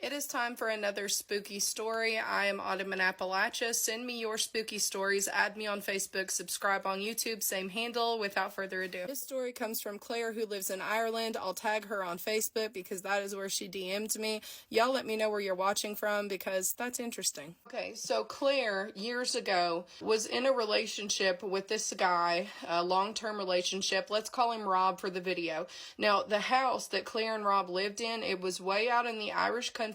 It is time for another spooky story. I am Autumn in Appalachia. Send me your spooky stories. Add me on Facebook. Subscribe on YouTube. Same handle. Without further ado. This story comes from Claire, who lives in Ireland. I'll tag her on Facebook because that is where she DM'd me. Y'all let me know where you're watching from because that's interesting. Okay, so Claire, years ago, was in a relationship with this guy, a long-term relationship. Let's call him Rob for the video. Now, the house that Claire and Rob lived in, it was way out in the Irish countryside.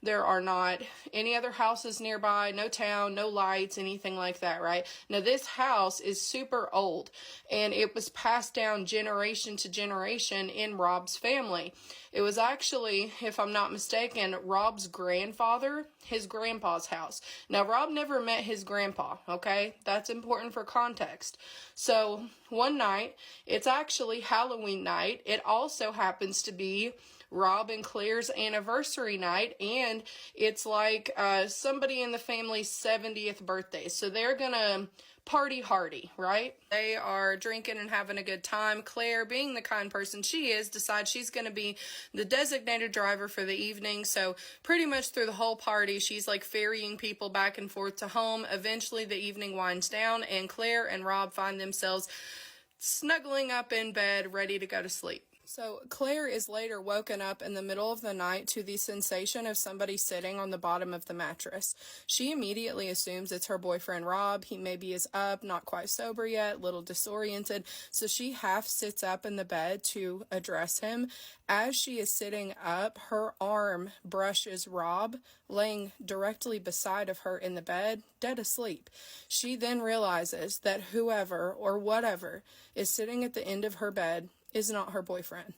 There are not any other houses nearby, no town, no lights, anything like that, right? Now, this house is super old, and it was passed down generation to generation in Rob's family. It was actually, if I'm not mistaken, Rob's grandfather, his grandpa's house. Now, Rob never met his grandpa, okay? That's important for context. So, one night, it's actually Halloween night. It also happens to be Rob and Claire's anniversary night, and it's like somebody in the family's 70th birthday. So they're gonna party hardy, right? They are drinking and having a good time. Claire, being the kind person she is, decides she's gonna be the designated driver for the evening. So pretty much through the whole party, she's like ferrying people back and forth to home. Eventually the evening winds down, and Claire and Rob find themselves snuggling up in bed, ready to go to sleep. So Claire is later woken up in the middle of the night to the sensation of somebody sitting on the bottom of the mattress. She immediately assumes it's her boyfriend Rob. He maybe is up, not quite sober yet, a little disoriented. So she half sits up in the bed to address him. As she is sitting up, her arm brushes Rob, laying directly beside of her in the bed, dead asleep. She then realizes that whoever or whatever is sitting at the end of her bed is not her boyfriend.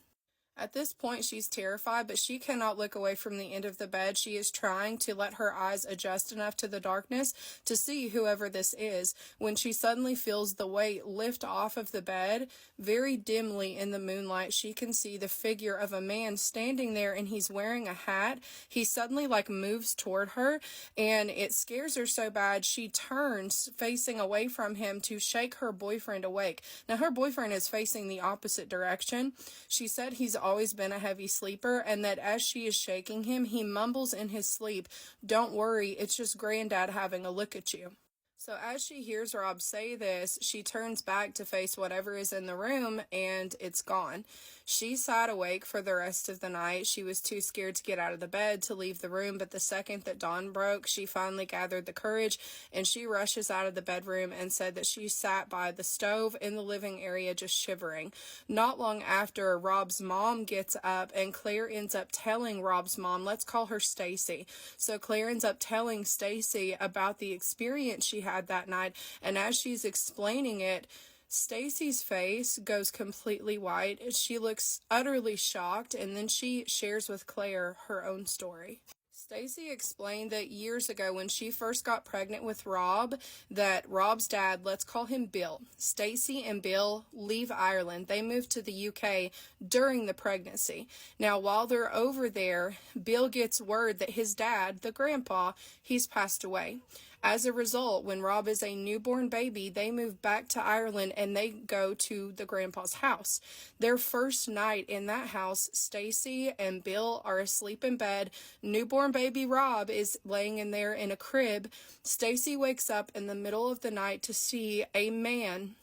At this point, she's terrified, but she cannot look away from the end of the bed. She is trying to let her eyes adjust enough to the darkness to see whoever this is, when she suddenly feels the weight lift off of the bed. Very dimly in the moonlight, she can see the figure of a man standing there, and he's wearing a hat. He suddenly moves toward her, and it scares her so bad she turns facing away from him to shake her boyfriend awake. Now, her boyfriend is facing the opposite direction. She said he's always been a heavy sleeper, and that as she is shaking him, he mumbles in his sleep, "Don't worry, it's just Granddad having a look at you." So as she hears Rob say this, she turns back to face whatever is in the room, and it's gone. She sat awake for the rest of the night. She was too scared to get out of the bed to leave the room, but the second that dawn broke, she finally gathered the courage, and she rushes out of the bedroom and said that she sat by the stove in the living area just shivering. Not long after, Rob's mom gets up, and Claire ends up telling Rob's mom, let's call her Stacy. So Claire ends up telling Stacy about the experience she had that night, and as she's explaining it, Stacy's face goes completely white. She looks utterly shocked, and then she shares with Claire her own story. Stacy explained that years ago when she first got pregnant with Rob, that Rob's dad, let's call him Bill. Stacy and Bill leave Ireland. They moved to the UK during the pregnancy. Now, while they're over there, Bill gets word that his dad, the grandpa, he's passed away. As a result, when Rob is a newborn baby, they move back to Ireland and they go to the grandpa's house. Their first night in that house, Stacy and Bill are asleep in bed. Newborn baby Rob is laying in there in a crib. Stacy wakes up in the middle of the night to see a man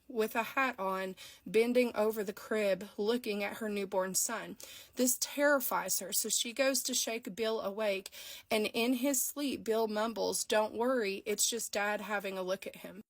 with a hat on, bending over the crib, looking at her newborn son. This terrifies her, so she goes to shake Bill awake, and in his sleep, Bill mumbles, "Don't worry, it's just Dad having a look at him."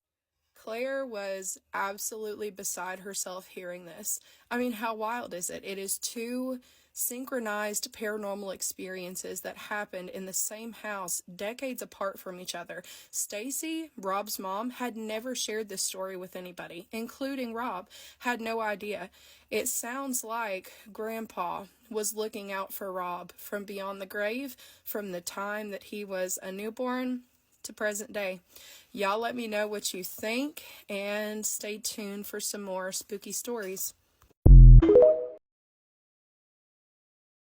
Claire was absolutely beside herself hearing this. I mean, how wild is it? It is two synchronized paranormal experiences that happened in the same house decades apart from each other. Stacy, Rob's mom, had never shared this story with anybody, including Rob, had no idea. It sounds like Grandpa was looking out for Rob from beyond the grave, from the time that he was a newborn to present day. Y'all let me know what you think, and stay tuned for some more spooky stories.